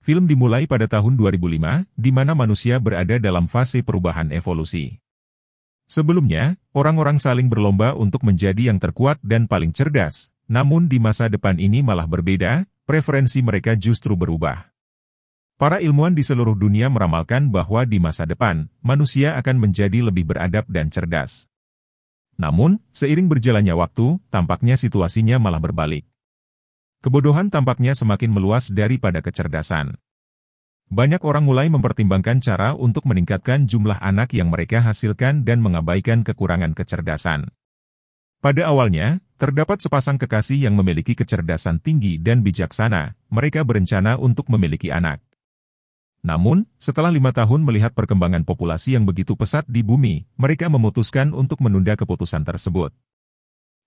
Film dimulai pada tahun 2005, di mana manusia berada dalam fase perubahan evolusi. Sebelumnya, orang-orang saling berlomba untuk menjadi yang terkuat dan paling cerdas, namun di masa depan ini malah berbeda, preferensi mereka justru berubah. Para ilmuwan di seluruh dunia meramalkan bahwa di masa depan, manusia akan menjadi lebih beradab dan cerdas. Namun, seiring berjalannya waktu, tampaknya situasinya malah berbalik. Kebodohan tampaknya semakin meluas daripada kecerdasan. Banyak orang mulai mempertimbangkan cara untuk meningkatkan jumlah anak yang mereka hasilkan dan mengabaikan kekurangan kecerdasan. Pada awalnya, terdapat sepasang kekasih yang memiliki kecerdasan tinggi dan bijaksana, mereka berencana untuk memiliki anak. Namun, setelah 5 tahun melihat perkembangan populasi yang begitu pesat di bumi, mereka memutuskan untuk menunda keputusan tersebut.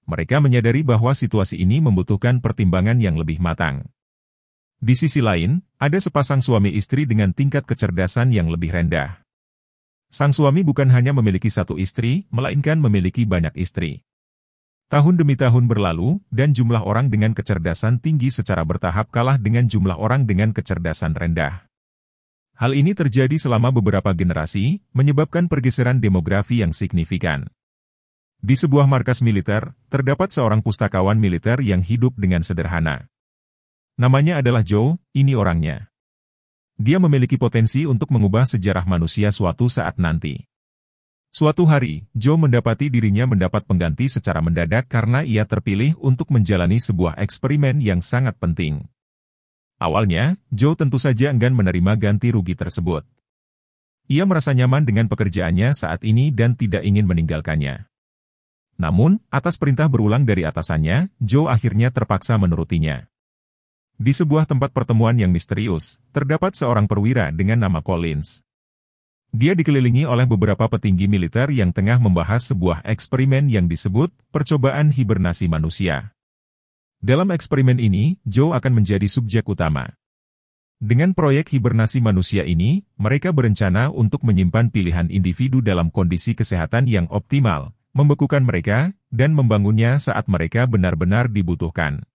Mereka menyadari bahwa situasi ini membutuhkan pertimbangan yang lebih matang. Di sisi lain, ada sepasang suami istri dengan tingkat kecerdasan yang lebih rendah. Sang suami bukan hanya memiliki satu istri, melainkan memiliki banyak istri. Tahun demi tahun berlalu, dan jumlah orang dengan kecerdasan tinggi secara bertahap kalah dengan jumlah orang dengan kecerdasan rendah. Hal ini terjadi selama beberapa generasi, menyebabkan pergeseran demografi yang signifikan. Di sebuah markas militer, terdapat seorang pustakawan militer yang hidup dengan sederhana. Namanya adalah Joe, ini orangnya. Dia memiliki potensi untuk mengubah sejarah manusia suatu saat nanti. Suatu hari, Joe mendapati dirinya mendapat pengganti secara mendadak karena ia terpilih untuk menjalani sebuah eksperimen yang sangat penting. Awalnya, Joe tentu saja enggan menerima ganti rugi tersebut. Ia merasa nyaman dengan pekerjaannya saat ini dan tidak ingin meninggalkannya. Namun, atas perintah berulang dari atasannya, Joe akhirnya terpaksa menurutinya. Di sebuah tempat pertemuan yang misterius, terdapat seorang perwira dengan nama Collins. Dia dikelilingi oleh beberapa petinggi militer yang tengah membahas sebuah eksperimen yang disebut percobaan hibernasi manusia. Dalam eksperimen ini, Joe akan menjadi subjek utama. Dengan proyek hibernasi manusia ini, mereka berencana untuk menyimpan pilihan individu dalam kondisi kesehatan yang optimal, membekukan mereka, dan membangunnya saat mereka benar-benar dibutuhkan.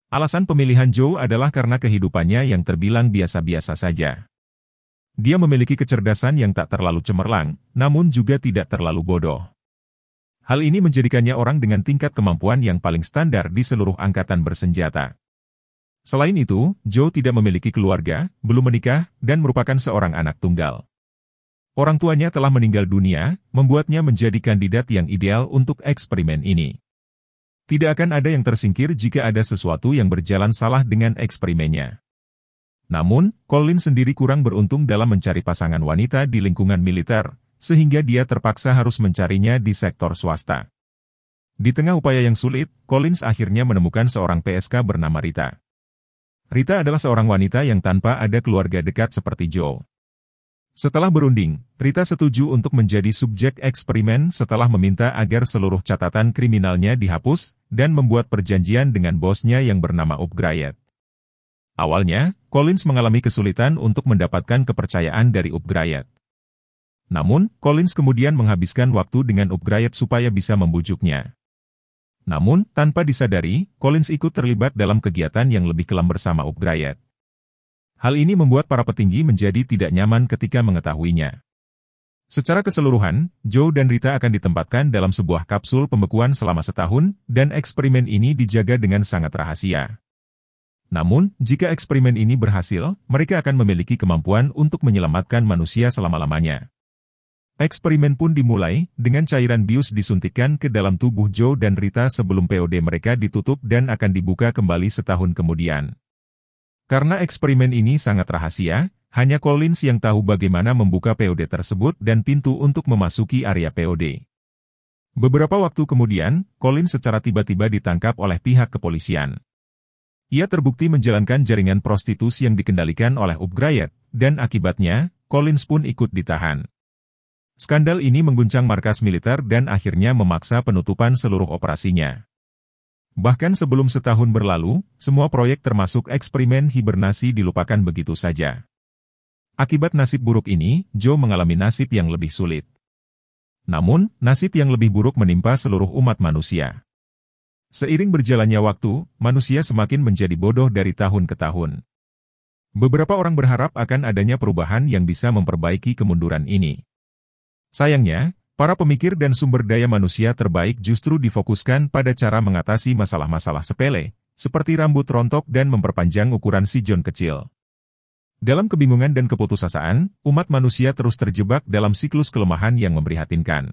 Alasan pemilihan Joe adalah karena kehidupannya yang terbilang biasa-biasa saja. Dia memiliki kecerdasan yang tak terlalu cemerlang, namun juga tidak terlalu bodoh. Hal ini menjadikannya orang dengan tingkat kemampuan yang paling standar di seluruh angkatan bersenjata. Selain itu, Joe tidak memiliki keluarga, belum menikah, dan merupakan seorang anak tunggal. Orang tuanya telah meninggal dunia, membuatnya menjadi kandidat yang ideal untuk eksperimen ini. Tidak akan ada yang tersingkir jika ada sesuatu yang berjalan salah dengan eksperimennya. Namun, Colin sendiri kurang beruntung dalam mencari pasangan wanita di lingkungan militer, sehingga dia terpaksa harus mencarinya di sektor swasta. Di tengah upaya yang sulit, Collins akhirnya menemukan seorang PSK bernama Rita. Rita adalah seorang wanita yang tanpa ada keluarga dekat seperti Joe. Setelah berunding, Rita setuju untuk menjadi subjek eksperimen setelah meminta agar seluruh catatan kriminalnya dihapus, dan membuat perjanjian dengan bosnya yang bernama Upgrade. Awalnya, Collins mengalami kesulitan untuk mendapatkan kepercayaan dari Upgrade. Namun, Collins kemudian menghabiskan waktu dengan Upgrade supaya bisa membujuknya. Namun, tanpa disadari, Collins ikut terlibat dalam kegiatan yang lebih kelam bersama Upgrade. Hal ini membuat para petinggi menjadi tidak nyaman ketika mengetahuinya. Secara keseluruhan, Joe dan Rita akan ditempatkan dalam sebuah kapsul pembekuan selama setahun, dan eksperimen ini dijaga dengan sangat rahasia. Namun, jika eksperimen ini berhasil, mereka akan memiliki kemampuan untuk menyelamatkan manusia selama-lamanya. Eksperimen pun dimulai, dengan cairan bius disuntikkan ke dalam tubuh Joe dan Rita sebelum POD mereka ditutup dan akan dibuka kembali setahun kemudian. Karena eksperimen ini sangat rahasia, hanya Collins yang tahu bagaimana membuka POD tersebut dan pintu untuk memasuki area POD. Beberapa waktu kemudian, Collins secara tiba-tiba ditangkap oleh pihak kepolisian. Ia terbukti menjalankan jaringan prostitusi yang dikendalikan oleh Upgrade, dan akibatnya, Collins pun ikut ditahan. Skandal ini mengguncang markas militer dan akhirnya memaksa penutupan seluruh operasinya. Bahkan sebelum setahun berlalu, semua proyek termasuk eksperimen hibernasi dilupakan begitu saja. Akibat nasib buruk ini, Joe mengalami nasib yang lebih sulit. Namun, nasib yang lebih buruk menimpa seluruh umat manusia. Seiring berjalannya waktu, manusia semakin menjadi bodoh dari tahun ke tahun. Beberapa orang berharap akan adanya perubahan yang bisa memperbaiki kemunduran ini. Sayangnya, para pemikir dan sumber daya manusia terbaik justru difokuskan pada cara mengatasi masalah-masalah sepele, seperti rambut rontok dan memperpanjang ukuran si John kecil. Dalam kebingungan dan keputusasaan, umat manusia terus terjebak dalam siklus kelemahan yang memprihatinkan.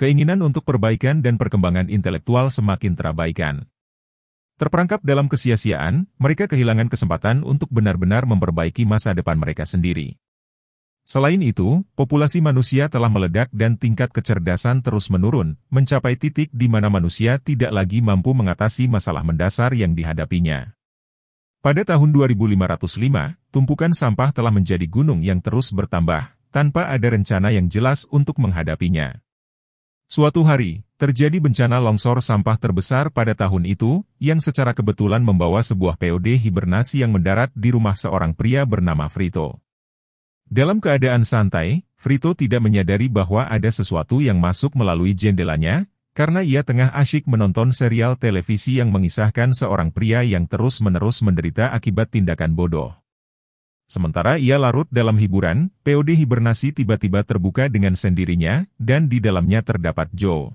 Keinginan untuk perbaikan dan perkembangan intelektual semakin terabaikan. Terperangkap dalam kesia-siaan, mereka kehilangan kesempatan untuk benar-benar memperbaiki masa depan mereka sendiri. Selain itu, populasi manusia telah meledak dan tingkat kecerdasan terus menurun, mencapai titik di mana manusia tidak lagi mampu mengatasi masalah mendasar yang dihadapinya. Pada tahun 2505, tumpukan sampah telah menjadi gunung yang terus bertambah, tanpa ada rencana yang jelas untuk menghadapinya. Suatu hari, terjadi bencana longsor sampah terbesar pada tahun itu, yang secara kebetulan membawa sebuah POD hibernasi yang mendarat di rumah seorang pria bernama Frito. Dalam keadaan santai, Frito tidak menyadari bahwa ada sesuatu yang masuk melalui jendelanya, karena ia tengah asyik menonton serial televisi yang mengisahkan seorang pria yang terus-menerus menderita akibat tindakan bodoh. Sementara ia larut dalam hiburan, POD hibernasi tiba-tiba terbuka dengan sendirinya, dan di dalamnya terdapat Joe.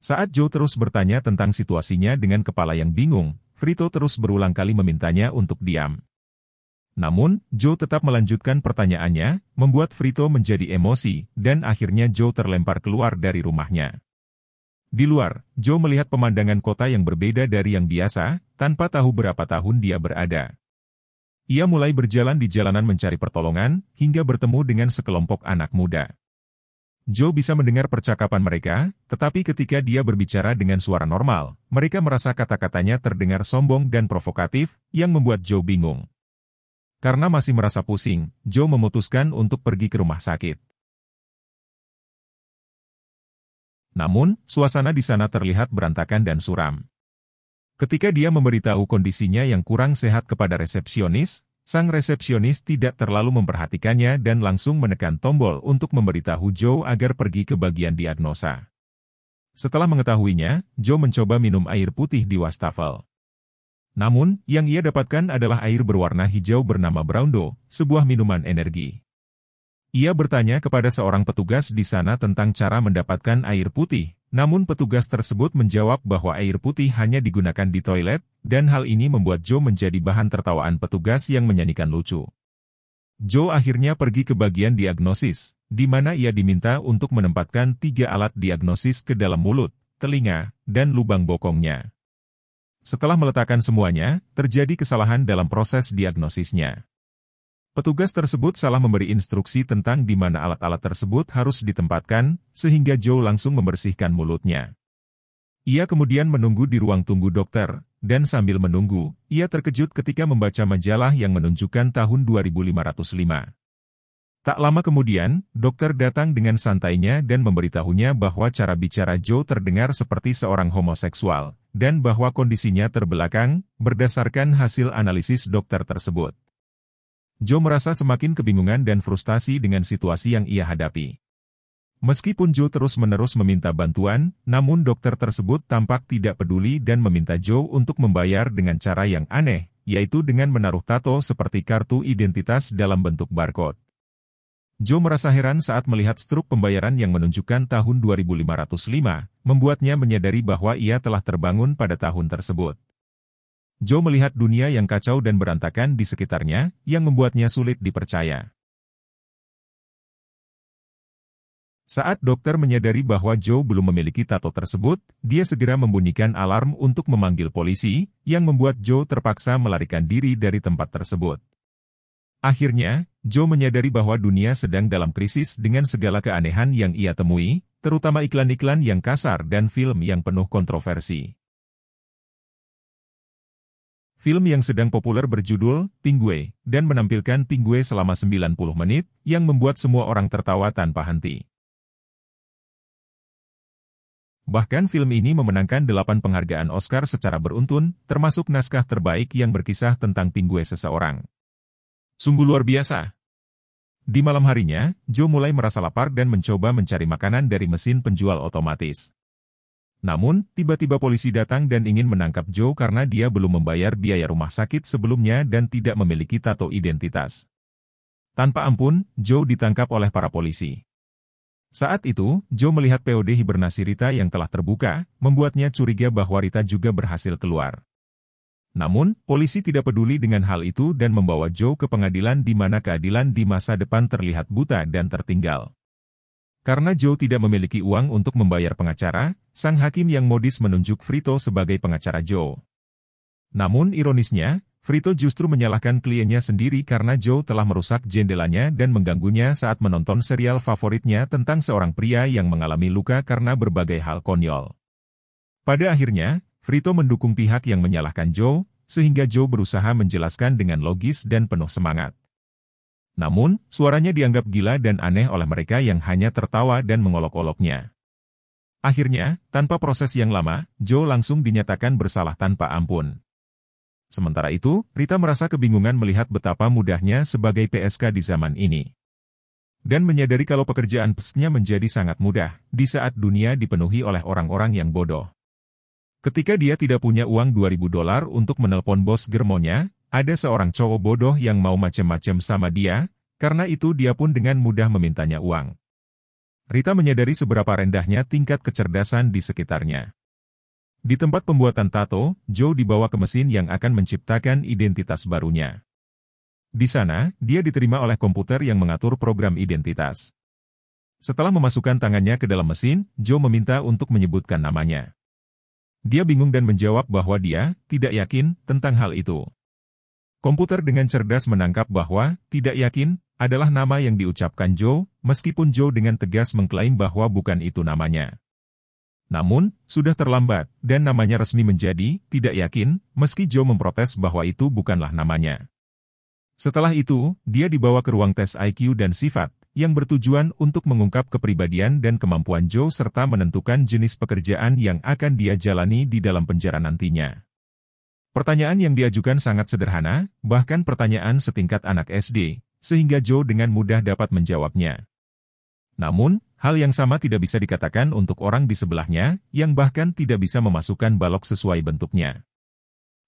Saat Joe terus bertanya tentang situasinya dengan kepala yang bingung, Frito terus berulang kali memintanya untuk diam. Namun, Joe tetap melanjutkan pertanyaannya, membuat Frito menjadi emosi, dan akhirnya Joe terlempar keluar dari rumahnya. Di luar, Joe melihat pemandangan kota yang berbeda dari yang biasa, tanpa tahu berapa tahun dia berada. Ia mulai berjalan di jalanan mencari pertolongan, hingga bertemu dengan sekelompok anak muda. Joe bisa mendengar percakapan mereka, tetapi ketika dia berbicara dengan suara normal, mereka merasa kata-katanya terdengar sombong dan provokatif, yang membuat Joe bingung. Karena masih merasa pusing, Joe memutuskan untuk pergi ke rumah sakit. Namun, suasana di sana terlihat berantakan dan suram. Ketika dia memberitahu kondisinya yang kurang sehat kepada resepsionis, sang resepsionis tidak terlalu memperhatikannya dan langsung menekan tombol untuk memberitahu Joe agar pergi ke bagian diagnosa. Setelah mengetahuinya, Joe mencoba minum air putih di wastafel. Namun, yang ia dapatkan adalah air berwarna hijau bernama Broundo, sebuah minuman energi. Ia bertanya kepada seorang petugas di sana tentang cara mendapatkan air putih, namun petugas tersebut menjawab bahwa air putih hanya digunakan di toilet, dan hal ini membuat Joe menjadi bahan tertawaan petugas yang menyanyikan lucu. Joe akhirnya pergi ke bagian diagnosis, di mana ia diminta untuk menempatkan 3 alat diagnosis ke dalam mulut, telinga, dan lubang bokongnya. Setelah meletakkan semuanya, terjadi kesalahan dalam proses diagnosisnya. Petugas tersebut salah memberi instruksi tentang di mana alat-alat tersebut harus ditempatkan, sehingga Joe langsung membersihkan mulutnya. Ia kemudian menunggu di ruang tunggu dokter, dan sambil menunggu, ia terkejut ketika membaca majalah yang menunjukkan tahun 2505. Tak lama kemudian, dokter datang dengan santainya dan memberitahunya bahwa cara bicara Joe terdengar seperti seorang homoseksual, dan bahwa kondisinya terbelakang, berdasarkan hasil analisis dokter tersebut. Joe merasa semakin kebingungan dan frustasi dengan situasi yang ia hadapi. Meskipun Joe terus-menerus meminta bantuan, namun dokter tersebut tampak tidak peduli dan meminta Joe untuk membayar dengan cara yang aneh, yaitu dengan menaruh tato seperti kartu identitas dalam bentuk barcode. Joe merasa heran saat melihat struk pembayaran yang menunjukkan tahun 2505, membuatnya menyadari bahwa ia telah terbangun pada tahun tersebut. Joe melihat dunia yang kacau dan berantakan di sekitarnya, yang membuatnya sulit dipercaya. Saat dokter menyadari bahwa Joe belum memiliki tato tersebut, dia segera membunyikan alarm untuk memanggil polisi, yang membuat Joe terpaksa melarikan diri dari tempat tersebut. Akhirnya, Joe menyadari bahwa dunia sedang dalam krisis dengan segala keanehan yang ia temui, terutama iklan-iklan yang kasar dan film yang penuh kontroversi. Film yang sedang populer berjudul Pingue, dan menampilkan Pingue selama 90 menit, yang membuat semua orang tertawa tanpa henti. Bahkan film ini memenangkan 8 penghargaan Oscar secara beruntun, termasuk naskah terbaik yang berkisah tentang Pingue seseorang. Sungguh luar biasa. Di malam harinya, Joe mulai merasa lapar dan mencoba mencari makanan dari mesin penjual otomatis. Namun, tiba-tiba polisi datang dan ingin menangkap Joe karena dia belum membayar biaya rumah sakit sebelumnya dan tidak memiliki tato identitas. Tanpa ampun, Joe ditangkap oleh para polisi. Saat itu, Joe melihat POD hibernasi Rita yang telah terbuka, membuatnya curiga bahwa Rita juga berhasil keluar. Namun, polisi tidak peduli dengan hal itu dan membawa Joe ke pengadilan di mana keadilan di masa depan terlihat buta dan tertinggal. Karena Joe tidak memiliki uang untuk membayar pengacara, sang hakim yang modis menunjuk Frito sebagai pengacara Joe. Namun ironisnya, Frito justru menyalahkan kliennya sendiri karena Joe telah merusak jendelanya dan mengganggunya saat menonton serial favoritnya tentang seorang pria yang mengalami luka karena berbagai hal konyol. Pada akhirnya, Frito mendukung pihak yang menyalahkan Joe, sehingga Joe berusaha menjelaskan dengan logis dan penuh semangat. Namun, suaranya dianggap gila dan aneh oleh mereka yang hanya tertawa dan mengolok-oloknya. Akhirnya, tanpa proses yang lama, Joe langsung dinyatakan bersalah tanpa ampun. Sementara itu, Rita merasa kebingungan melihat betapa mudahnya sebagai PSK di zaman ini. Dan menyadari kalau pekerjaan PSK-nya menjadi sangat mudah, di saat dunia dipenuhi oleh orang-orang yang bodoh. Ketika dia tidak punya uang $2.000 untuk menelpon bos germonya, ada seorang cowok bodoh yang mau macem-macem sama dia, karena itu dia pun dengan mudah memintanya uang. Rita menyadari seberapa rendahnya tingkat kecerdasan di sekitarnya. Di tempat pembuatan tato, Joe dibawa ke mesin yang akan menciptakan identitas barunya. Di sana, dia diterima oleh komputer yang mengatur program identitas. Setelah memasukkan tangannya ke dalam mesin, Joe meminta untuk menyebutkan namanya. Dia bingung dan menjawab bahwa dia tidak yakin tentang hal itu. Komputer dengan cerdas menangkap bahwa tidak yakin adalah nama yang diucapkan Joe, meskipun Joe dengan tegas mengklaim bahwa bukan itu namanya. Namun, sudah terlambat, dan namanya resmi menjadi tidak yakin, meski Joe memprotes bahwa itu bukanlah namanya. Setelah itu, dia dibawa ke ruang tes IQ dan sifat, yang bertujuan untuk mengungkap kepribadian dan kemampuan Joe serta menentukan jenis pekerjaan yang akan dia jalani di dalam penjara nantinya. Pertanyaan yang diajukan sangat sederhana, bahkan pertanyaan setingkat anak SD, sehingga Joe dengan mudah dapat menjawabnya. Namun, hal yang sama tidak bisa dikatakan untuk orang di sebelahnya, yang bahkan tidak bisa memasukkan balok sesuai bentuknya.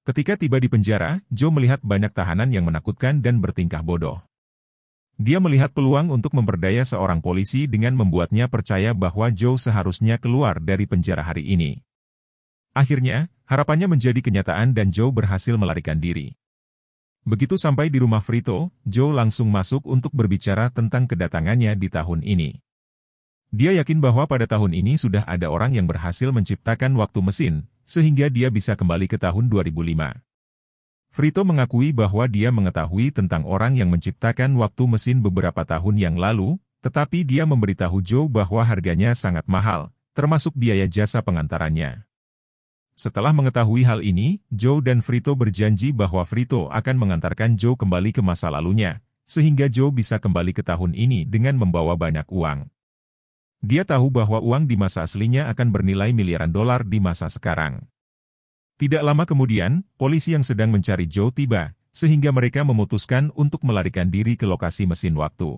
Ketika tiba di penjara, Joe melihat banyak tahanan yang menakutkan dan bertingkah bodoh. Dia melihat peluang untuk memperdaya seorang polisi dengan membuatnya percaya bahwa Joe seharusnya keluar dari penjara hari ini. Akhirnya, harapannya menjadi kenyataan dan Joe berhasil melarikan diri. Begitu sampai di rumah Frito, Joe langsung masuk untuk berbicara tentang kedatangannya di tahun ini. Dia yakin bahwa pada tahun ini sudah ada orang yang berhasil menciptakan waktu mesin, sehingga dia bisa kembali ke tahun 2005. Frito mengakui bahwa dia mengetahui tentang orang yang menciptakan waktu mesin beberapa tahun yang lalu, tetapi dia memberitahu Joe bahwa harganya sangat mahal, termasuk biaya jasa pengantarannya. Setelah mengetahui hal ini, Joe dan Frito berjanji bahwa Frito akan mengantarkan Joe kembali ke masa lalunya, sehingga Joe bisa kembali ke tahun ini dengan membawa banyak uang. Dia tahu bahwa uang di masa aslinya akan bernilai miliaran dolar di masa sekarang. Tidak lama kemudian, polisi yang sedang mencari Joe tiba, sehingga mereka memutuskan untuk melarikan diri ke lokasi mesin waktu.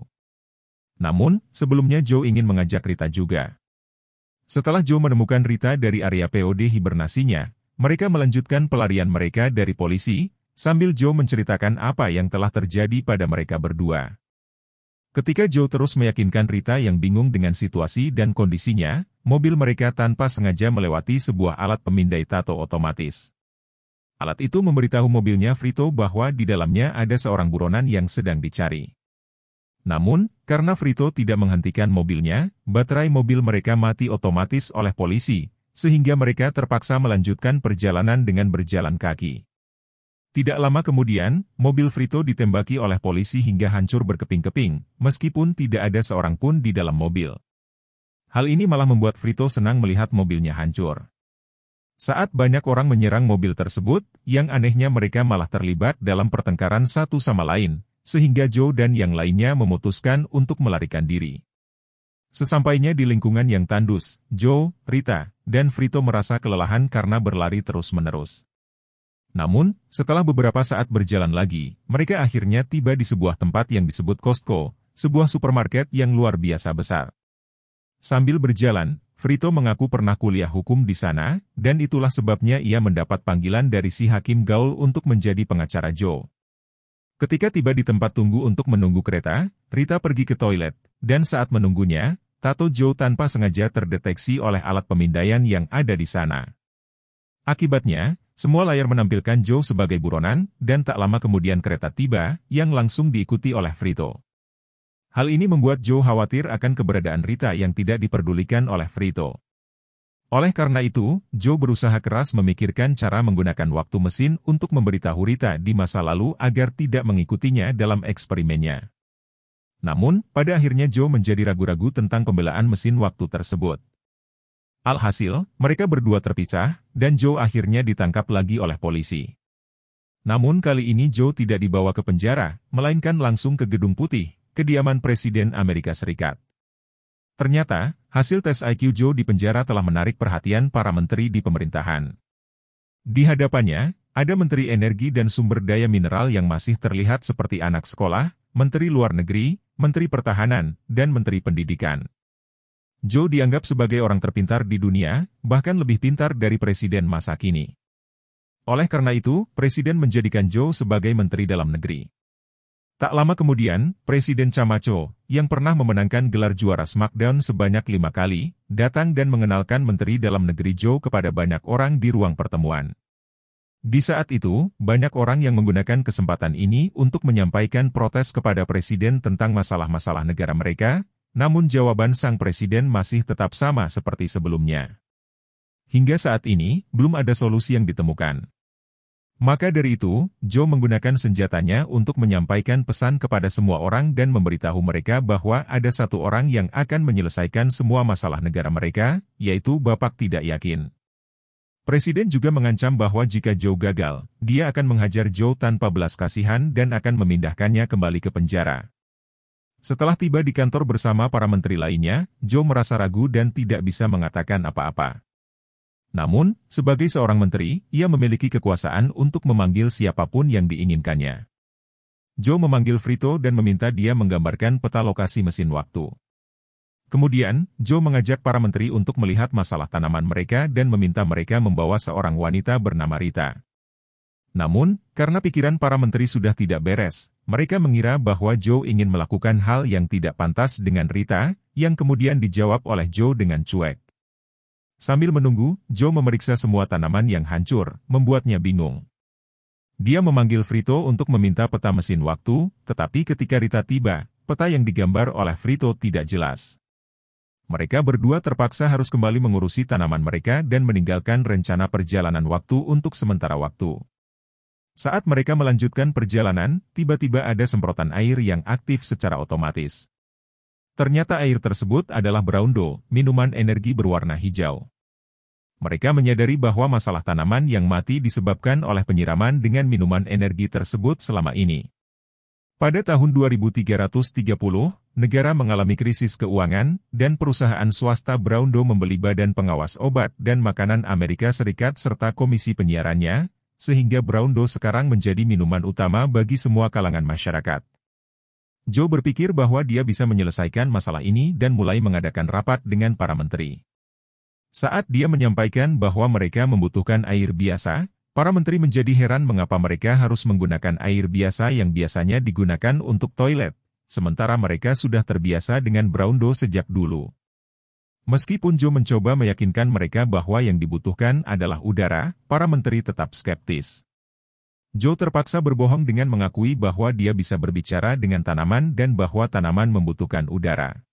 Namun, sebelumnya Joe ingin mengajak Rita juga. Setelah Joe menemukan Rita dari area POD hibernasinya, mereka melanjutkan pelarian mereka dari polisi, sambil Joe menceritakan apa yang telah terjadi pada mereka berdua. Ketika Joe terus meyakinkan Rita yang bingung dengan situasi dan kondisinya, mobil mereka tanpa sengaja melewati sebuah alat pemindai tato otomatis. Alat itu memberitahu mobilnya Frito bahwa di dalamnya ada seorang buronan yang sedang dicari. Namun, karena Frito tidak menghentikan mobilnya, baterai mobil mereka mati otomatis oleh polisi, sehingga mereka terpaksa melanjutkan perjalanan dengan berjalan kaki. Tidak lama kemudian, mobil Frito ditembaki oleh polisi hingga hancur berkeping-keping, meskipun tidak ada seorang pun di dalam mobil. Hal ini malah membuat Frito senang melihat mobilnya hancur. Saat banyak orang menyerang mobil tersebut, yang anehnya mereka malah terlibat dalam pertengkaran satu sama lain, sehingga Joe dan yang lainnya memutuskan untuk melarikan diri. Sesampainya di lingkungan yang tandus, Joe, Rita, dan Frito merasa kelelahan karena berlari terus-menerus. Namun, setelah beberapa saat berjalan lagi, mereka akhirnya tiba di sebuah tempat yang disebut Costco, sebuah supermarket yang luar biasa besar. Sambil berjalan, Frito mengaku pernah kuliah hukum di sana, dan itulah sebabnya ia mendapat panggilan dari si Hakim Gaul untuk menjadi pengacara Joe. Ketika tiba di tempat tunggu untuk menunggu kereta, Rita pergi ke toilet, dan saat menunggunya, tato Joe tanpa sengaja terdeteksi oleh alat pemindaian yang ada di sana. Akibatnya, semua layar menampilkan Joe sebagai buronan, dan tak lama kemudian kereta tiba, yang langsung diikuti oleh Frito. Hal ini membuat Joe khawatir akan keberadaan Rita yang tidak diperdulikan oleh Frito. Oleh karena itu, Joe berusaha keras memikirkan cara menggunakan waktu mesin untuk memberitahu Rita di masa lalu agar tidak mengikutinya dalam eksperimennya. Namun, pada akhirnya Joe menjadi ragu-ragu tentang pembelaan mesin waktu tersebut. Alhasil, mereka berdua terpisah, dan Joe akhirnya ditangkap lagi oleh polisi. Namun kali ini Joe tidak dibawa ke penjara, melainkan langsung ke Gedung Putih, kediaman Presiden Amerika Serikat. Ternyata, hasil tes IQ Joe di penjara telah menarik perhatian para menteri di pemerintahan. Di hadapannya, ada Menteri Energi dan Sumber Daya Mineral yang masih terlihat seperti anak sekolah, Menteri Luar Negeri, Menteri Pertahanan, dan Menteri Pendidikan. Joe dianggap sebagai orang terpintar di dunia, bahkan lebih pintar dari presiden masa kini. Oleh karena itu, Presiden menjadikan Joe sebagai Menteri Dalam Negeri. Tak lama kemudian, Presiden Camacho, yang pernah memenangkan gelar juara SmackDown sebanyak 5 kali, datang dan mengenalkan Menteri Dalam Negeri Joe kepada banyak orang di ruang pertemuan. Di saat itu, banyak orang yang menggunakan kesempatan ini untuk menyampaikan protes kepada Presiden tentang masalah-masalah negara mereka, namun jawaban sang Presiden masih tetap sama seperti sebelumnya. Hingga saat ini, belum ada solusi yang ditemukan. Maka dari itu, Joe menggunakan senjatanya untuk menyampaikan pesan kepada semua orang dan memberitahu mereka bahwa ada satu orang yang akan menyelesaikan semua masalah negara mereka, yaitu Bapak tidak yakin. Presiden juga mengancam bahwa jika Joe gagal, dia akan menghajar Joe tanpa belas kasihan dan akan memindahkannya kembali ke penjara. Setelah tiba di kantor bersama para menteri lainnya, Joe merasa ragu dan tidak bisa mengatakan apa-apa. Namun, sebagai seorang menteri, ia memiliki kekuasaan untuk memanggil siapapun yang diinginkannya. Joe memanggil Frito dan meminta dia menggambarkan peta lokasi mesin waktu. Kemudian, Joe mengajak para menteri untuk melihat masalah tanaman mereka dan meminta mereka membawa seorang wanita bernama Rita. Namun, karena pikiran para menteri sudah tidak beres, mereka mengira bahwa Joe ingin melakukan hal yang tidak pantas dengan Rita, yang kemudian dijawab oleh Joe dengan cuek. Sambil menunggu, Joe memeriksa semua tanaman yang hancur, membuatnya bingung. Dia memanggil Frito untuk meminta peta mesin waktu, tetapi ketika Rita tiba, peta yang digambar oleh Frito tidak jelas. Mereka berdua terpaksa harus kembali mengurusi tanaman mereka dan meninggalkan rencana perjalanan waktu untuk sementara waktu. Saat mereka melanjutkan perjalanan, tiba-tiba ada semprotan air yang aktif secara otomatis. Ternyata air tersebut adalah Brawndo, minuman energi berwarna hijau. Mereka menyadari bahwa masalah tanaman yang mati disebabkan oleh penyiraman dengan minuman energi tersebut selama ini. Pada tahun 2330, negara mengalami krisis keuangan, dan perusahaan swasta Brawndo membeli Badan Pengawas Obat dan Makanan Amerika Serikat serta Komisi Penyiarannya, sehingga Brawndo sekarang menjadi minuman utama bagi semua kalangan masyarakat. Joe berpikir bahwa dia bisa menyelesaikan masalah ini dan mulai mengadakan rapat dengan para menteri. Saat dia menyampaikan bahwa mereka membutuhkan air biasa, para menteri menjadi heran mengapa mereka harus menggunakan air biasa yang biasanya digunakan untuk toilet, sementara mereka sudah terbiasa dengan Brawndo sejak dulu. Meskipun Joe mencoba meyakinkan mereka bahwa yang dibutuhkan adalah udara, para menteri tetap skeptis. Joe terpaksa berbohong dengan mengakui bahwa dia bisa berbicara dengan tanaman dan bahwa tanaman membutuhkan udara.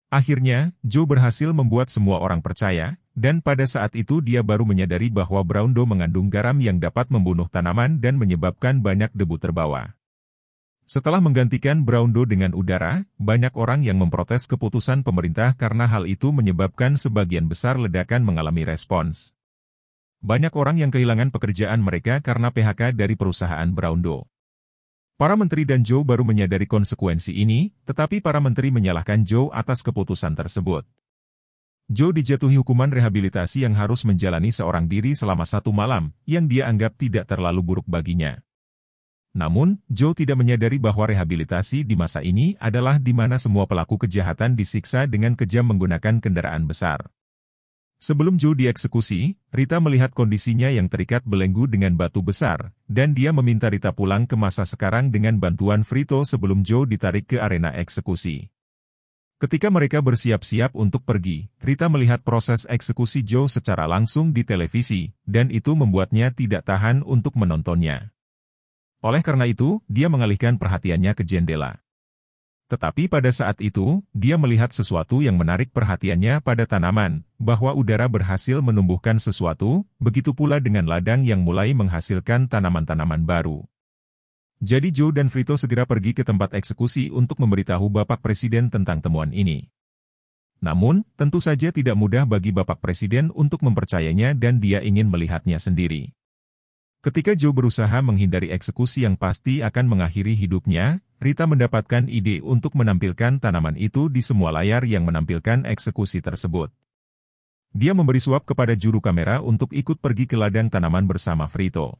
Akhirnya, Joe berhasil membuat semua orang percaya, dan pada saat itu dia baru menyadari bahwa Brawndo mengandung garam yang dapat membunuh tanaman dan menyebabkan banyak debu terbawa. Setelah menggantikan Brawndo dengan udara, banyak orang yang memprotes keputusan pemerintah karena hal itu menyebabkan sebagian besar ledakan mengalami respons. Banyak orang yang kehilangan pekerjaan mereka karena PHK dari perusahaan Brawndo. Para menteri dan Joe baru menyadari konsekuensi ini, tetapi para menteri menyalahkan Joe atas keputusan tersebut. Joe dijatuhi hukuman rehabilitasi yang harus menjalani seorang diri selama 1 malam, yang dia anggap tidak terlalu buruk baginya. Namun, Joe tidak menyadari bahwa rehabilitasi di masa ini adalah di mana semua pelaku kejahatan disiksa dengan kejam menggunakan kendaraan besar. Sebelum Joe dieksekusi, Rita melihat kondisinya yang terikat belenggu dengan batu besar, dan dia meminta Rita pulang ke masa sekarang dengan bantuan Frito sebelum Joe ditarik ke arena eksekusi. Ketika mereka bersiap-siap untuk pergi, Rita melihat proses eksekusi Joe secara langsung di televisi, dan itu membuatnya tidak tahan untuk menontonnya. Oleh karena itu, dia mengalihkan perhatiannya ke jendela. Tetapi pada saat itu, dia melihat sesuatu yang menarik perhatiannya pada tanaman, bahwa udara berhasil menumbuhkan sesuatu, begitu pula dengan ladang yang mulai menghasilkan tanaman-tanaman baru. Jadi Joe dan Frito segera pergi ke tempat eksekusi untuk memberitahu Bapak Presiden tentang temuan ini. Namun, tentu saja tidak mudah bagi Bapak Presiden untuk mempercayainya dan dia ingin melihatnya sendiri. Ketika Joe berusaha menghindari eksekusi yang pasti akan mengakhiri hidupnya, Rita mendapatkan ide untuk menampilkan tanaman itu di semua layar yang menampilkan eksekusi tersebut. Dia memberi suap kepada juru kamera untuk ikut pergi ke ladang tanaman bersama Frito.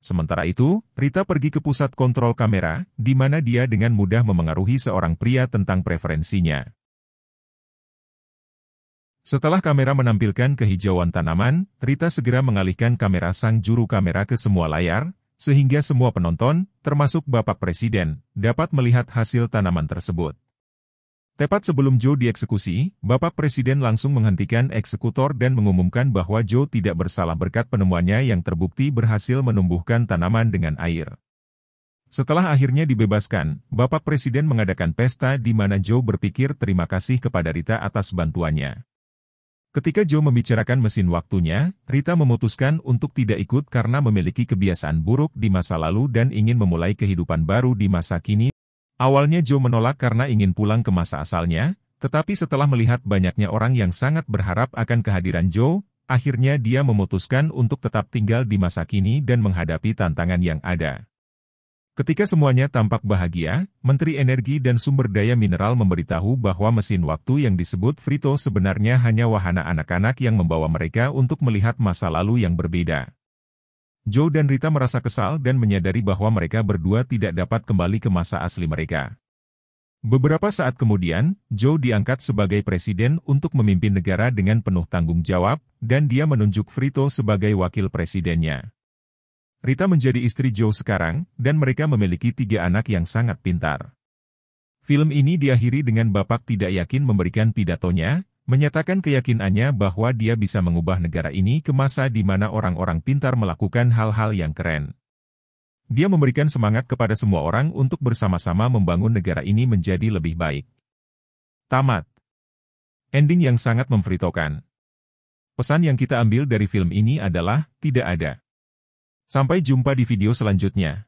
Sementara itu, Rita pergi ke pusat kontrol kamera, di mana dia dengan mudah memengaruhi seorang pria tentang preferensinya. Setelah kamera menampilkan kehijauan tanaman, Rita segera mengalihkan kamera sang juru kamera ke semua layar, sehingga semua penonton, termasuk Bapak Presiden, dapat melihat hasil tanaman tersebut. Tepat sebelum Joe dieksekusi, Bapak Presiden langsung menghentikan eksekutor dan mengumumkan bahwa Joe tidak bersalah berkat penemuannya yang terbukti berhasil menumbuhkan tanaman dengan air. Setelah akhirnya dibebaskan, Bapak Presiden mengadakan pesta di mana Joe berpikir terima kasih kepada Rita atas bantuannya. Ketika Joe membicarakan mesin waktunya, Rita memutuskan untuk tidak ikut karena memiliki kebiasaan buruk di masa lalu dan ingin memulai kehidupan baru di masa kini. Awalnya Joe menolak karena ingin pulang ke masa asalnya, tetapi setelah melihat banyaknya orang yang sangat berharap akan kehadiran Joe, akhirnya dia memutuskan untuk tetap tinggal di masa kini dan menghadapi tantangan yang ada. Ketika semuanya tampak bahagia, Menteri Energi dan Sumber Daya Mineral memberitahu bahwa mesin waktu yang disebut Frito sebenarnya hanya wahana anak-anak yang membawa mereka untuk melihat masa lalu yang berbeda. Joe dan Rita merasa kesal dan menyadari bahwa mereka berdua tidak dapat kembali ke masa asli mereka. Beberapa saat kemudian, Joe diangkat sebagai presiden untuk memimpin negara dengan penuh tanggung jawab, dan dia menunjuk Frito sebagai wakil presidennya. Rita menjadi istri Joe sekarang, dan mereka memiliki 3 anak yang sangat pintar. Film ini diakhiri dengan Bapak tidak yakin memberikan pidatonya, menyatakan keyakinannya bahwa dia bisa mengubah negara ini ke masa di mana orang-orang pintar melakukan hal-hal yang keren. Dia memberikan semangat kepada semua orang untuk bersama-sama membangun negara ini menjadi lebih baik. Tamat. Ending yang sangat memfritokan. Pesan yang kita ambil dari film ini adalah, tidak ada. Sampai jumpa di video selanjutnya.